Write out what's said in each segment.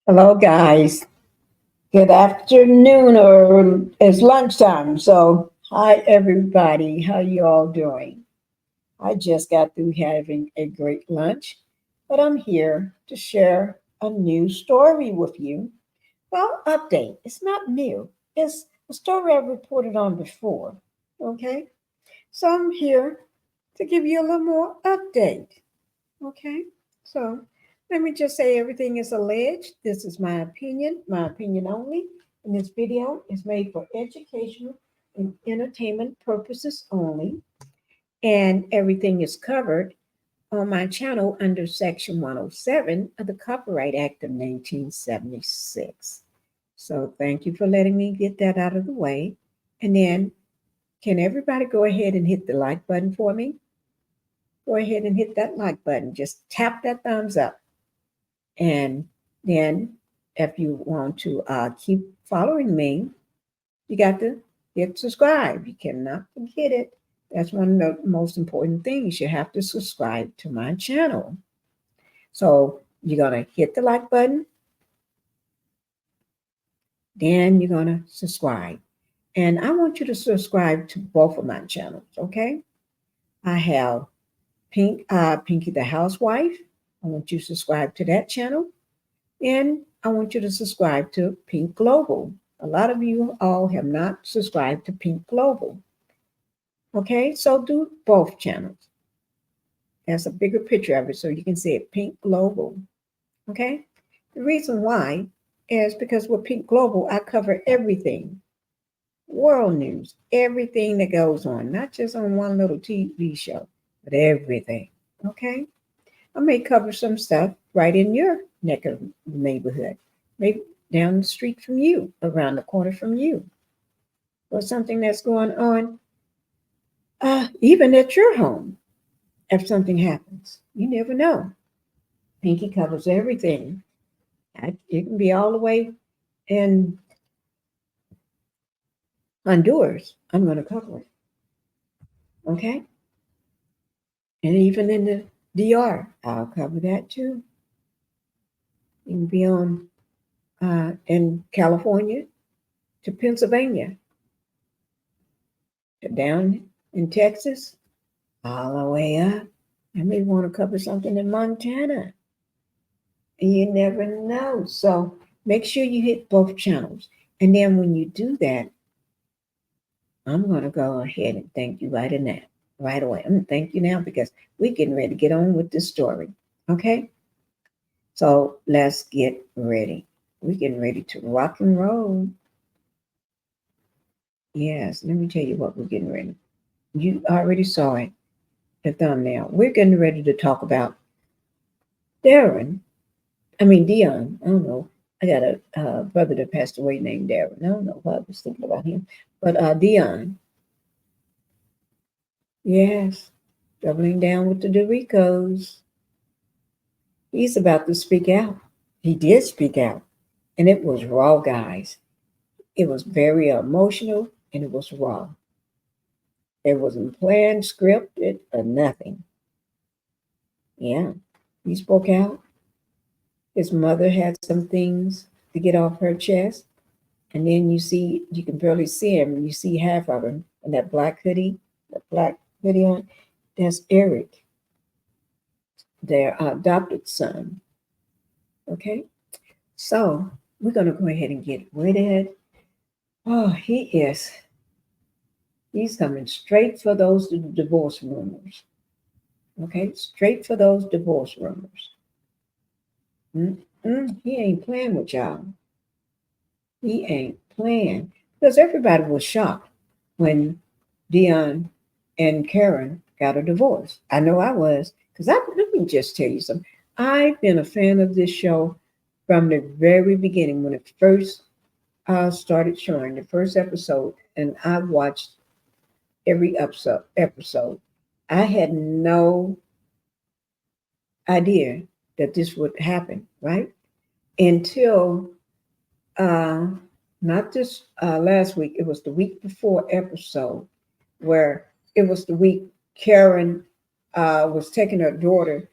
Hello, guys. Good afternoon, or it's lunchtime. So, hi, everybody. How you all doing? I just got through having a great lunch, but I'm here to share a new story with you. Well, update. It's not new. It's a story I've reported on before. Okay, so I'm here to give you a little more update. Okay, so let me just say everything is alleged. This is my opinion only. And this video is made for educational and entertainment purposes only. And everything is covered on my channel under Section 107 of the Copyright Act of 1976. So thank you for letting me get that out of the way. And then, can everybody go ahead and hit the like button for me? Go ahead and hit that like button. Just tap that thumbs up. And then, if you want to keep following me, you got to hit subscribe. You cannot forget it. That's one of the most important things. You have to subscribe to my channel. So you're going to hit the like button, then you're going to subscribe. And I want you to subscribe to both of my channels, okay? I have Pinkie the Housewife. I want you to subscribe to that channel. And I want you to subscribe to Pink Global. A lot of you all have not subscribed to Pink Global. Okay, so do both channels. There's a bigger picture of it so you can see it, Pink Global. Okay, the reason why is because with Pink Global, I cover everything, world news, everything that goes on, not just on one little TV show, but everything. Okay, I may cover some stuff right in your neck of the neighborhood, maybe down the street from you, around the corner from you, or something that's going on even at your home. If something happens, you never know. Pinkie covers everything. It can be all the way in Honduras. I'm going to cover it. Okay? And even in the DR, I'll cover that too. You can be on in California to Pennsylvania, to down in Texas, all the way up. I may want to cover something in Montana. And you never know. So make sure you hit both channels. And then when you do that, I'm going to go ahead and thank you right away. I'm going to thank you now because we're getting ready to get on with this story. Okay? So let's get ready. We're getting ready to rock and roll. Yes, let me tell you what we're getting ready. You already saw it, the thumbnail. We're getting ready to talk about Deon. I don't know. I got a brother that passed away named Darren. I don't know why I was thinking about him. But Deon, yes, doubling down with the Derricos. He's about to speak out. He did speak out. And it was raw, guys. It was very emotional and it was raw. It wasn't planned, scripted, or nothing. Yeah, he spoke out. His mother had some things to get off her chest. And then you can barely see him. You see half of him in that black hoodie on. That's Eric, their adopted son. Okay, so we're going to go ahead and get with it. Oh, he's coming straight for those divorce rumors. Okay, straight for those divorce rumors. He ain't playing with y'all. He ain't playing. Because everybody was shocked when Deon and Karen got a divorce. I know I was. Because let me just tell you something. I've been a fan of this show from the very beginning when it first started showing, the first episode, and I watched every episode. I had no idea that this would happen, right? Until uh, not this last week, it was the week before episode where it was the week Karen was taking their daughter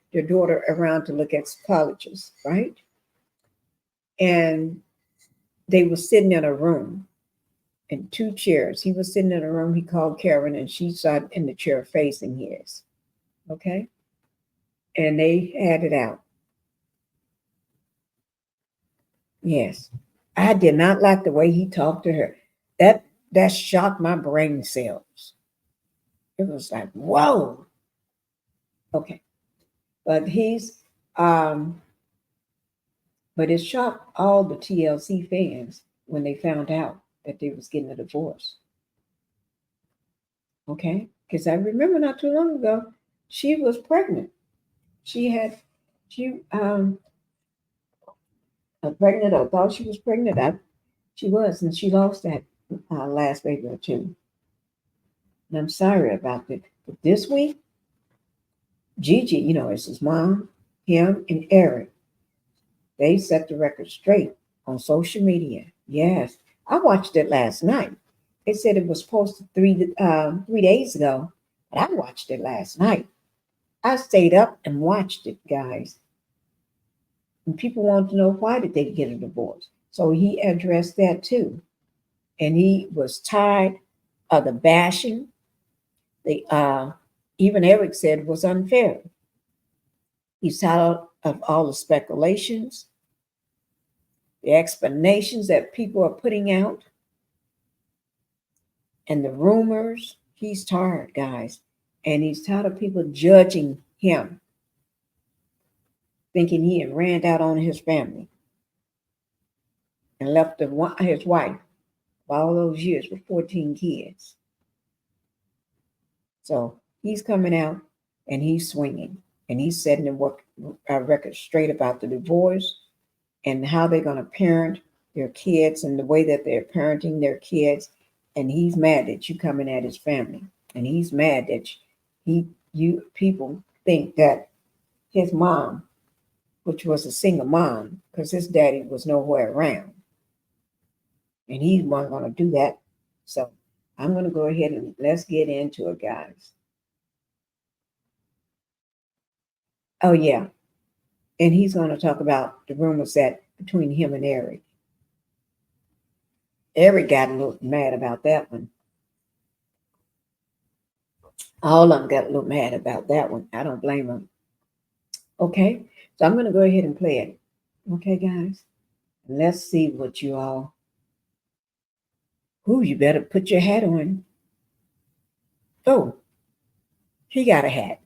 around to look at colleges, right? and they were sitting in a room in two chairs. He was sitting in a room. He called Karen, and she sat in the chair facing his. Okay, and they had it out. Yes, I did not like the way he talked to her. That shocked my brain cells. It was like, whoa. Okay, but um, but it shocked all the TLC fans when they found out that they was getting a divorce. Okay, because I remember not too long ago, she was pregnant. She had she pregnant or thought she was pregnant. She was, and she lost that last baby or two. And I'm sorry about that. But this week, Gigi, it's his mom, him, and Eric. They set the record straight on social media. Yes, I watched it last night. They said it was posted 3 days ago, but I watched it last night. I stayed up and watched it, guys. And people want to know why did they get a divorce. So he addressed that too. And he was tired of the bashing. The even Eric said it was unfair. He's tired of all the speculations, the explanations that people are putting out, and the rumors. He's tired, guys. And he's tired of people judging him, thinking he had ran out on his family and left his wife all those years with 14 kids. So he's coming out and he's swinging and he's setting the record straight about the divorce and how they're going to parent their kids and the way that they're parenting their kids. And he's mad that you coming at his family, and he's mad that you people think that his mom, which was a single mom, because his daddy was nowhere around, and he's not going to do that. So I'm going to go ahead and let's get into it, guys. Oh yeah, and he's going to talk about the rumors that between him and Eric. Eric got a little mad about that one. All of them got a little mad about that one. I don't blame them. Okay, so I'm going to go ahead and play it. Okay, guys, let's see what you all. Ooh, you better put your hat on. Oh, he got a hat.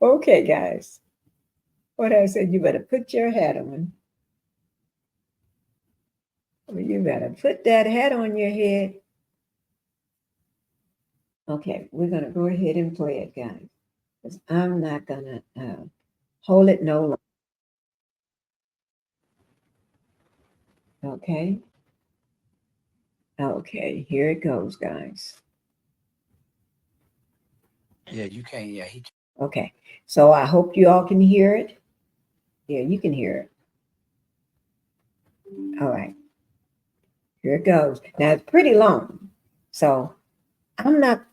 Okay, guys. What I said, you better put your hat on. Well, you better put that hat on your head. Okay, we're going to go ahead and play it, guys. Because I'm not going to hold it no longer. Okay. Okay, here it goes, guys. Yeah, you can. Yeah, Okay, so I hope you all can hear it. Yeah, you can hear it. All right, here it goes. Now it's pretty long, so I'm not,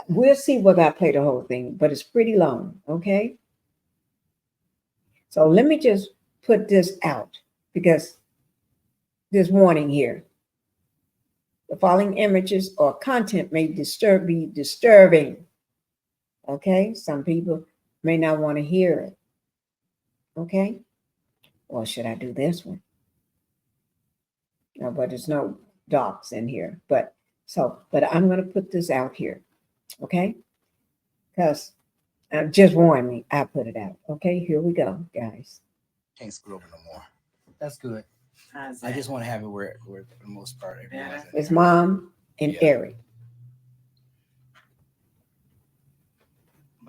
we'll see whether I play the whole thing, but it's pretty long, okay? So let me just put this out because this warning here. The following images or content may be disturbing. Okay, some people may not want to hear it. Okay, or should I do this one? No, but there's no docs in here. But I'm going to put this out here. Okay, because just warn me. I put it out. Okay, here we go, guys. can't screw over no more. That's good. I just want to have it where for the most part, everyone's His mom and Eric.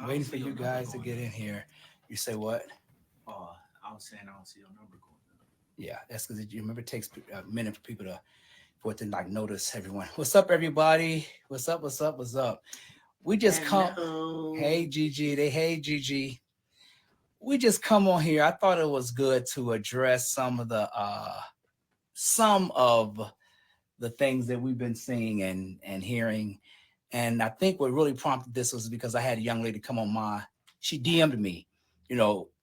Waiting for you guys to get in here. You say what? Oh, I was saying I don't see your number going up. Yeah, that's because you remember it takes a minute for people for it to like notice everyone. What's up, everybody? What's up? What's up? What's up? We just come. Hey, Gigi. Hey, Gigi. We just come on here. I thought it was good to address some of the things that we've been seeing and hearing. And I think what really prompted this was because I had a young lady come on she DM'd me.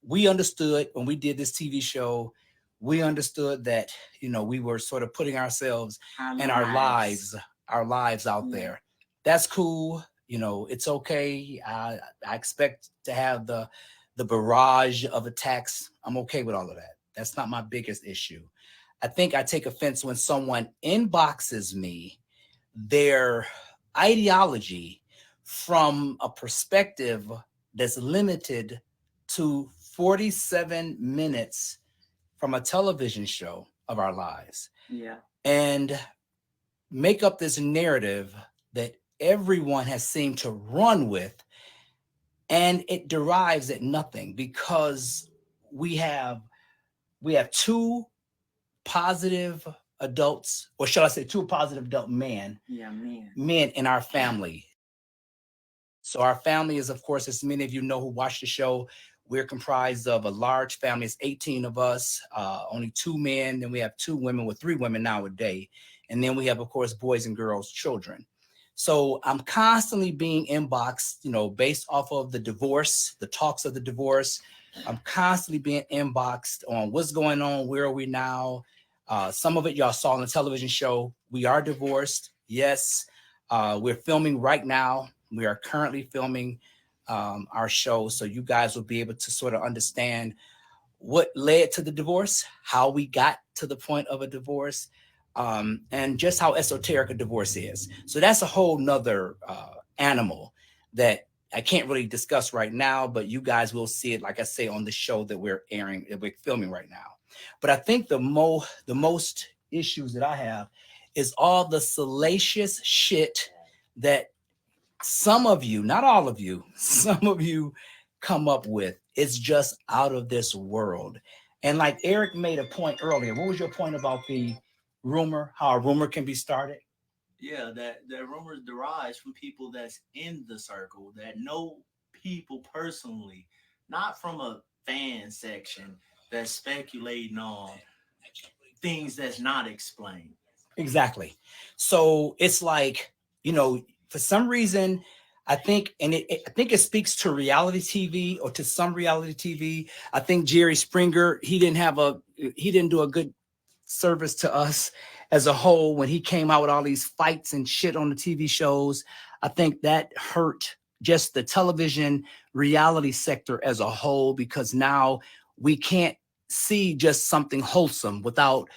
We understood when we did this TV show, we understood that, you know, we were sort of putting ourselves and our lives out there. That's cool. You know, it's okay. I expect to have the barrage of attacks. I'm okay with all of that. That's not my biggest issue. I think I take offense when someone inboxes me their ideology from a perspective that's limited to 47 minutes from a television show of our lives. Yeah. And make up this narrative that everyone has seemed to run with, and it derives at nothing, because we have two positive adults, or shall I say two positive adult men in our family. So our family is, of course, as many of you know who watch the show, we're comprised of a large family. It's 18 of us, only 2 men. Then we have 2 women, with 3 women nowadays. And then we have, of course, boys and girls, children. So I'm constantly being inboxed, you know, based off of the divorce, the talks of the divorce. I'm constantly being inboxed on what's going on. Where are we now? Some of it y'all saw on the television show. We are divorced. Yes. We're filming right now. We are currently filming our show. So you guys will be able to sort of understand what led to the divorce, how we got to the point of a divorce, and just how esoteric a divorce is. So that's a whole nother animal that I can't really discuss right now, but you guys will see it, like I say, on the show that we're filming right now. But I think the most issues that I have is all the salacious shit that some of you, not all of you, some of you come up with. It's just out of this world. And like Eric made a point earlier, what was your point about the rumor, how a rumor can be started? Yeah, that rumors derives from people that's in the circle, that know people personally, not from a fan section that's speculating on things that's not explained. Exactly. So it's like, you know, for some reason, I think, and I think it speaks to reality TV, or to some reality TV. I think Jerry Springer, he didn't do a good service to us as a whole when he came out with all these fights and shit on the TV shows. I think that hurt just the television reality sector as a whole, because now we can't see just something wholesome without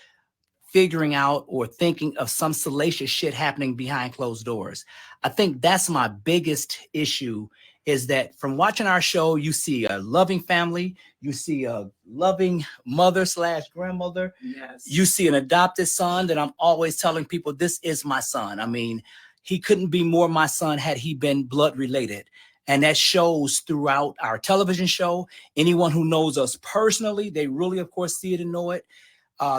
figuring out or thinking of some salacious shit happening behind closed doors. I think that's my biggest issue, is that from watching our show, you see a loving family, you see a loving mother / grandmother. Yes. You see an adopted son that I'm always telling people, this is my son. I mean, he couldn't be more my son had he been blood related. And that shows throughout our television show. Anyone who knows us personally, they really, of course, see it and know it.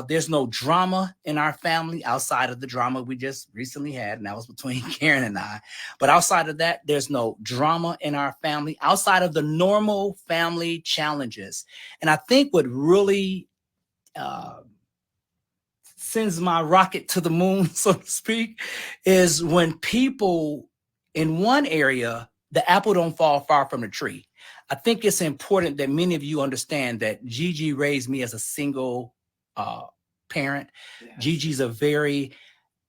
There's no drama in our family outside of the drama we just recently had, and that was between Karen and I. But outside of that, there's no drama in our family outside of the normal family challenges. And I think what really sends my rocket to the moon, so to speak, is when people in one area, the apple don't fall far from the tree. I think it's important that many of you understand that Gigi raised me as a single parent. Yes. Gigi's a very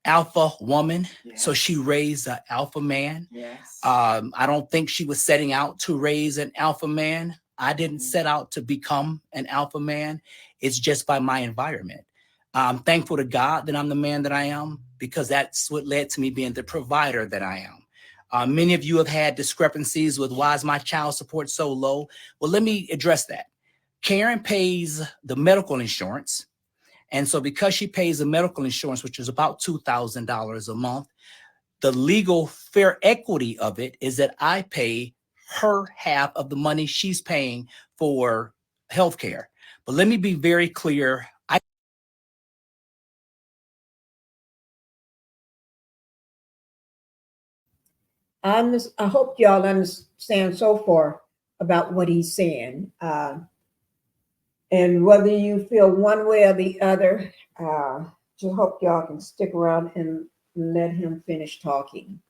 alpha woman. Yes. So she raised an alpha man. Yes. I don't think she was setting out to raise an alpha man. I didn't set out to become an alpha man. It's just by my environment. I'm thankful to God that I'm the man that I am, because that's what led to me being the provider that I am. Many of you have had discrepancies with why is my child support so low? Well, let me address that. Karen pays the medical insurance. And so because she pays the medical insurance, which is about $2,000 a month, the legal fair equity of it is that I pay her half of the money she's paying for healthcare. But let me be very clear. I hope y'all understand so far about what he's saying. And whether you feel one way or the other, just hope y'all can stick around and let him finish talking.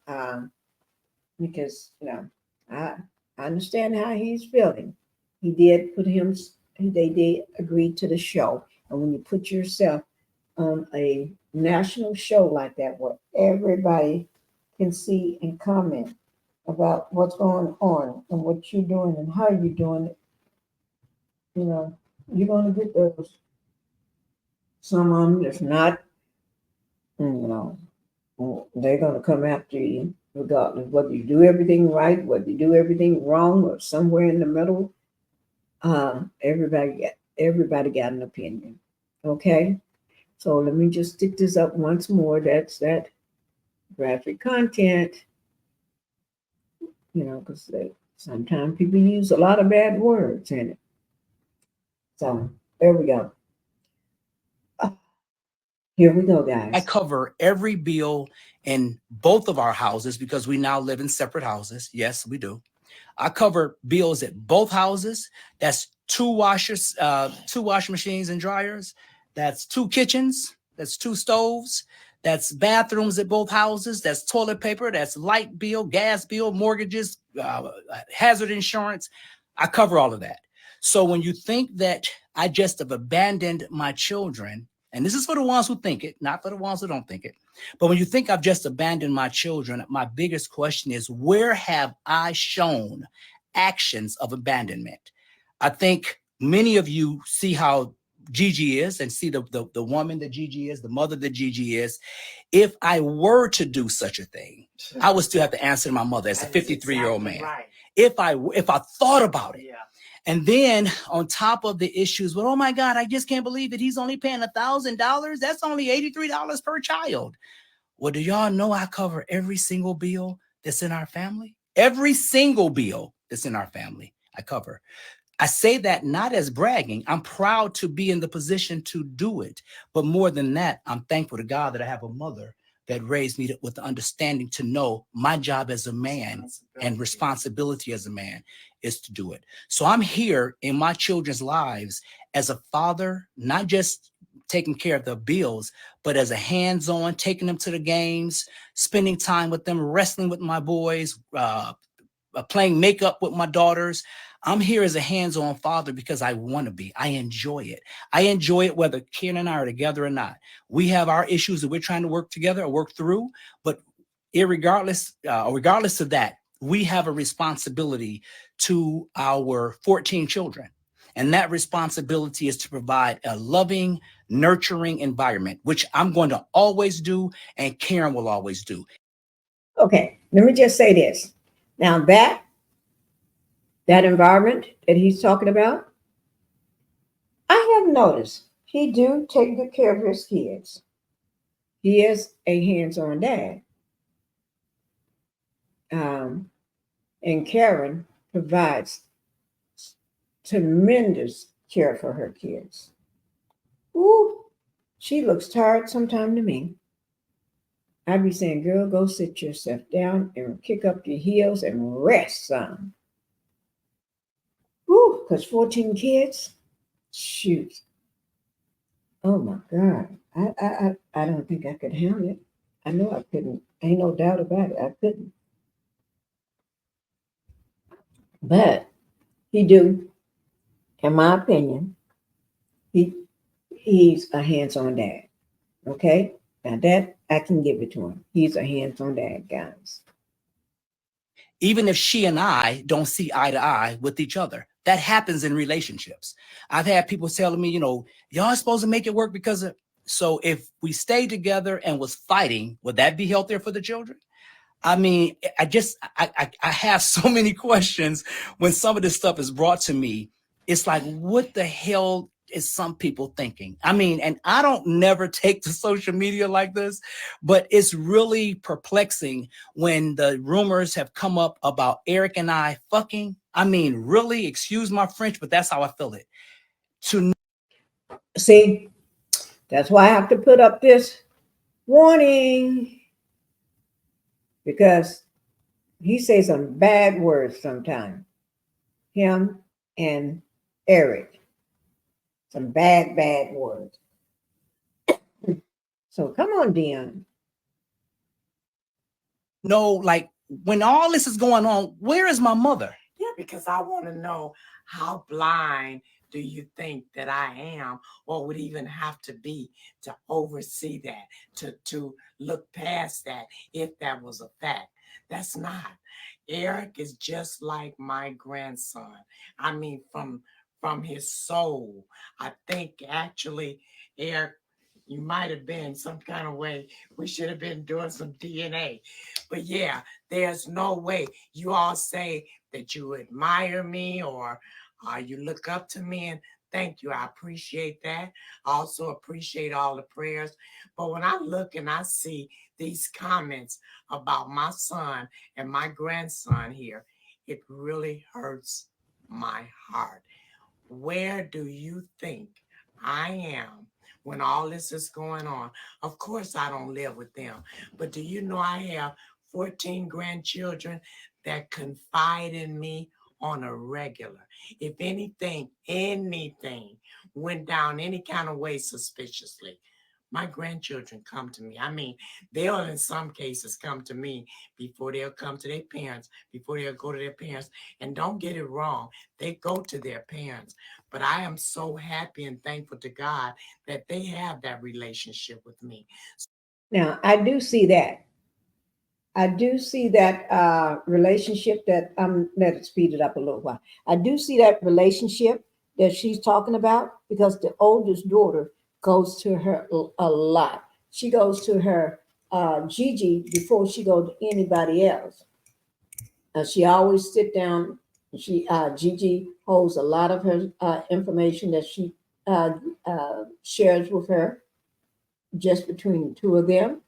Because, I understand how he's feeling. They did agree to the show. And when you put yourself on a national show like that, where everybody can see and comment about what's going on and what you're doing and how you're doing it, you know, you're going to get those. Some of them, if not, you know, they're going to come after you, regardless whether you do everything right, whether you do everything wrong, or somewhere in the middle. Everybody got an opinion. Okay, so let me just stick this up once more. That's that graphic content. You know, because sometimes people use a lot of bad words in it. So there we go. Here we go, guys. I cover every bill in both of our houses because we now live in separate houses. Yes, we do. I cover bills at both houses. That's two washing machines and dryers. That's two kitchens. That's two stoves. That's bathrooms at both houses. That's toilet paper. That's light bill, gas bill, mortgages, hazard insurance. I cover all of that. So when you think that I just have abandoned my children, and this is for the ones who think it, not for the ones who don't think it, but when you think I've just abandoned my children, my biggest question is, where have I shown actions of abandonment? I think many of you see how Gigi is and see the woman that Gigi is, the mother that Gigi is. If I were to do such a thing, I would still have to answer to my mother as a 53-year-old man. Right. If I thought about it. Yeah. And then on top of the issues, well, oh my God, I just can't believe that he's only paying $1,000. That's only $83 per child. Well, do y'all know I cover every single bill that's in our family? Every single bill that's in our family, I cover. I say that not as bragging. I'm proud to be in the position to do it. But more than that, I'm thankful to God that I have a mother that raised me with the understanding to know my job as a man and responsibility as a man is to do it. So I'm here in my children's lives as a father, not just taking care of the bills, but as a hands-on, taking them to the games, spending time with them, wrestling with my boys, playing makeup with my daughters. I'm here as a hands-on father because I want to be. I enjoy it. I enjoy it whether Ken and I are together or not. We have our issues that we're trying to work together or work through, but regardless of that, we have a responsibility to our 14 children. And that responsibility is to provide a loving, nurturing environment, which I'm going to always do and Karen will always do. Okay, let me just say this. Now that environment that he's talking about, I have noticed he do take good care of his kids. He is a hands-on dad. And Karen provides tremendous care for her kids. Ooh, she looks tired sometime to me. I'd be saying, girl, go sit yourself down and kick up your heels and rest some. Ooh, because 14 kids, shoot. Oh my God. I don't think I could handle it. I know I couldn't. Ain't no doubt about it. I couldn't. But he do, in my opinion, he's a hands-on dad. Okay? Now that I can give it to him. He's a hands-on dad, guys. Even if she and I don't see eye to eye with each other, that happens in relationships. I've had people telling me, y'all are supposed to make it work because of, so if we stayed together and was fighting, would that be healthier for the children? I mean, I have so many questions when some of this stuff is brought to me. It's like, what the hell is some people thinking? I mean, and I don't never take to social media like this, but it's really perplexing when the rumors have come up about Eric and I fucking. I mean, really, excuse my French, but that's how I feel it. To see, that's why I have to put up this warning. Because he says some bad words sometimes. Him and Eric. Some bad words. So come on, Deon. No, like when all this is going on, where is my mother? Yeah, because I want to know how blind do you think that I am or would even have to be to oversee that, to look past that if that was a fact? That's not. Eric is just like my grandson. I mean, from his soul. I think actually, Eric, you might have been some kind of way. We should have been doing some DNA. But yeah, there's no way. You all say that you admire me or you look up to me, and thank you. I appreciate that. I also appreciate all the prayers. But when I look and I see these comments about my son and my grandson here, it really hurts my heart. Where do you think I am when all this is going on? Of course, I don't live with them, but do you know I have 14 grandchildren that confide in me on a regular? If anything went down any kind of way suspiciously, my grandchildren come to me. I mean, they'll in some cases come to me before they'll come to their parents, before they'll go to their parents. And don't get it wrong, they go to their parents. But I am so happy and thankful to God that they have that relationship with me. Now, I do see that. I do see that relationship that let it speed it up a little while. I do see that relationship that she's talking about because the oldest daughter goes to her a lot. She goes to her Gigi before she goes to anybody else. She always sit down. She Gigi holds a lot of her information that she shares with her just between the two of them,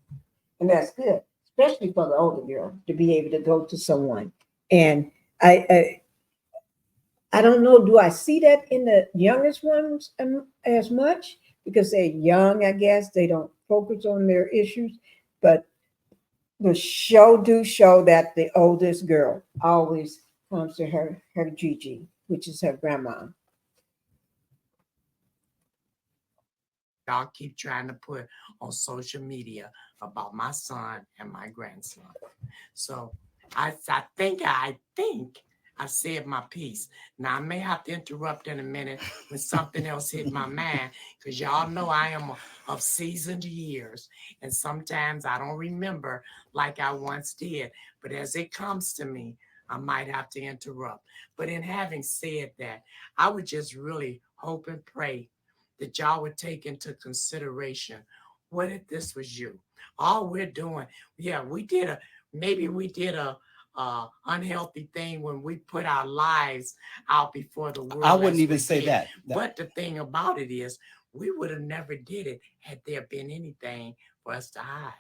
and that's good, especially for the older girl to be able to go to someone. And I, I don't know, do I see that in the youngest ones as much because they're young? I guess they don't focus on their issues, but the show do show that the oldest girl always comes to her Gigi, which is her grandma. Y'all keep trying to put on social media about my son and my grandson. So I think I said my piece. Now I may have to interrupt in a minute when something else hit my mind, because y'all know I am of seasoned years, and sometimes I don't remember like I once did. But as it comes to me, I might have to interrupt. But in having said that, I would just really hope and pray that y'all would take into consideration, what if this was you? All we're doing, yeah, we did a unhealthy thing when we put our lives out before the world. I wouldn't even say that. But the thing about it is, we would have never did it had there been anything for us to hide.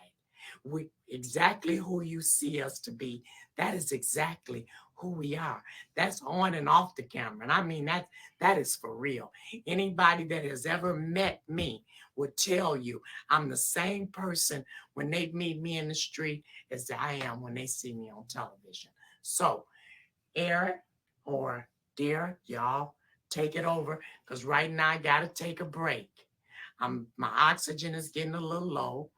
We exactly who you see us to be. That is exactly who we are. That's on and off the camera, and I mean that is for real. Anybody that has ever met me would tell you I'm the same person when they meet me in the street as I am when they see me on television. So, Eric or Derek, y'all take it over, because right now I gotta take a break. My oxygen is getting a little low,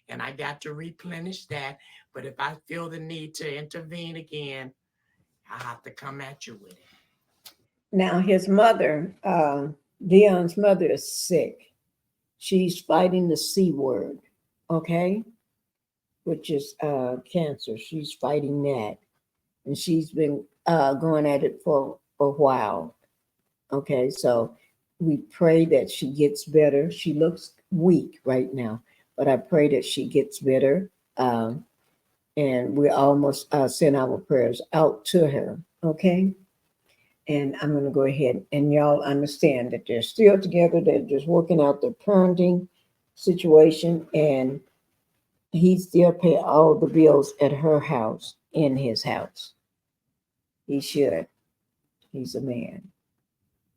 and I got to replenish that. But if I feel the need to intervene again, I have to come at you with it. Now his mother, Deon's mother, is sick. She's fighting the C word, okay, which is cancer. She's fighting that, and she's been going at it for a while. Okay, so we pray that she gets better. She looks weak right now, but I pray that she gets better. And we almost send our prayers out to her. Okay, and I'm going to go ahead and y'all understand that they're still together. They're just working out the parenting situation, and he still pay all the bills at her house in his house. He should. He's a man,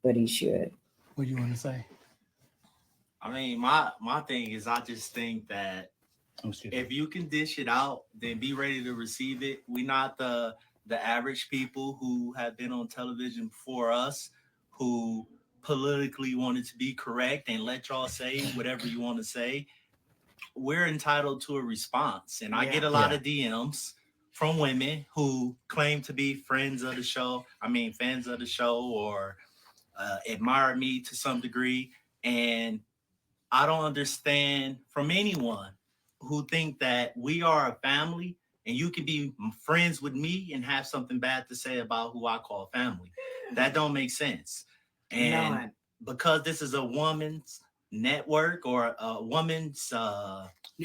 but he should. What do you want to say? I mean, my thing is, I just think that if you can dish it out, then be ready to receive it. We not the average people who have been on television before us, who politically wanted to be correct and let y'all say whatever you want to say. We're entitled to a response, and I get a lot of DMs from women who claim to be friends of the show. I mean, fans of the show, or admire me to some degree. And I don't understand from anyone who think that we are a family and you can be friends with me and have something bad to say about who I call family. That don't make sense. And None. because this is a woman's network or a woman's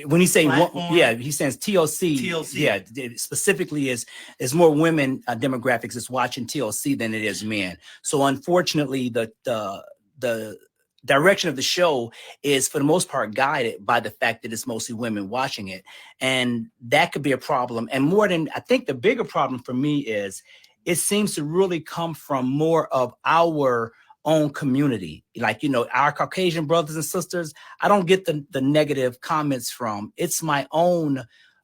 when he say platform. yeah, he says TLC. TLC. Yeah, it specifically is more women demographics is watching TLC than it is men. So unfortunately, the direction of the show is for the most part guided by the fact that it's mostly women watching it, and that could be a problem. And more than, I think the bigger problem for me is it seems to really come from more of our own community, like, you know, our Caucasian brothers and sisters. I don't get the negative comments from. It's my own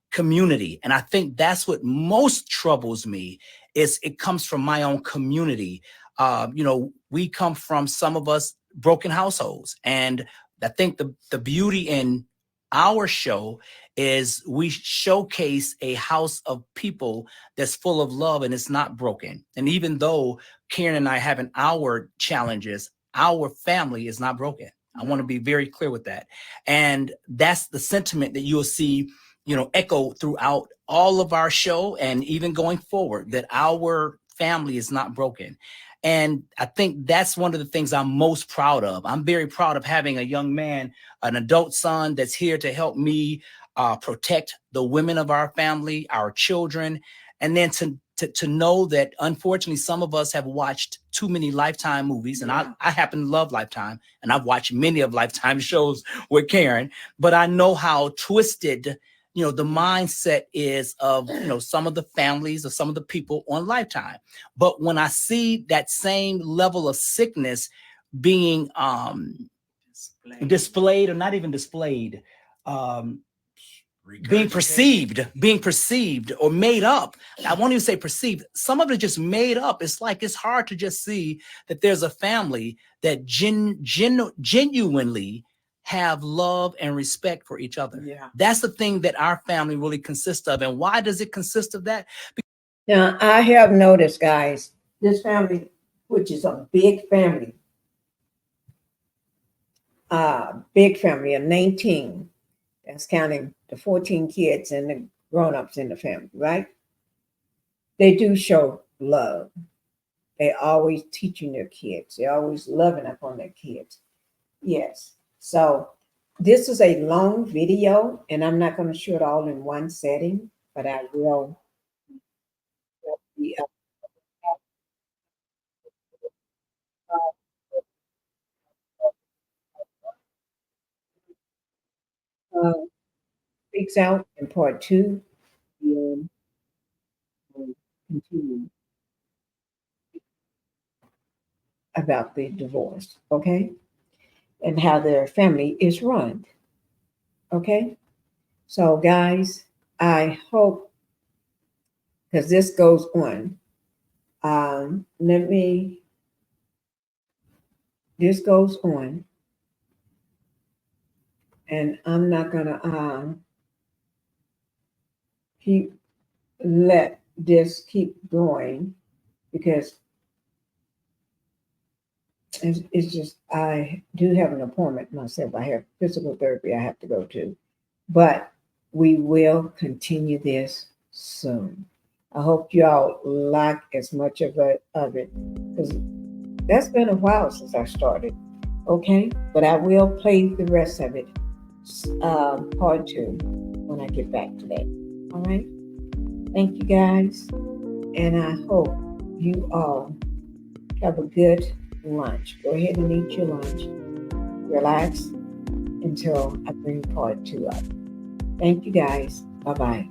community, and I think that's what most troubles me. Is it comes from my own community. You know, we come from, some of us, broken households, and I think the beauty in our show is we showcase a house of people that's full of love and it's not broken. And even though Karen and I having our challenges, our family is not broken. I want to be very clear with that. And that's the sentiment that you'll see, you know, echo throughout all of our show, and even going forward, that our family is not broken. And I think that's one of the things I'm most proud of. I'm very proud of having a young man, an adult son, that's here to help me protect the women of our family, our children. And then to know that, unfortunately, some of us have watched too many Lifetime movies. And I happen to love Lifetime, and I've watched many of Lifetime shows with Karen, but I know how twisted, you know, the mindset is of, you know, some of the families or some of the people on Lifetime. But when I see that same level of sickness being displayed, or not even displayed, being perceived or made up. I won't even say perceived. Some of it just made up. It's like, it's hard to just see that there's a family that genuinely have love and respect for each other. Yeah. That's the thing that our family really consists of. And why does it consist of that? Now, I have noticed, guys, this family, which is a big family of 19, that's counting the 14 kids and the grown-ups in the family, right? They do show love. They always teaching their kids. They're always loving up on their kids. Yes. So this is a long video, and I'm not going to show it all in one setting, but I will. Speaks out in part 2. Deon will continue about the divorce, okay? And how their family is run, okay? So, guys, I hope, because this goes on, this goes on, and I'm not gonna let this keep going, because it's just, I do have an appointment myself. I have physical therapy I have to go to, but we will continue this soon. I hope y'all like as much of it, because that's been a while since I started. Okay, but I will play the rest of it, part 2, when I get back to that. All right. Thank you, guys, and I hope you all have a good lunch. Go ahead and eat your lunch. Relax until I bring part 2 up. Thank you, guys. Bye-bye.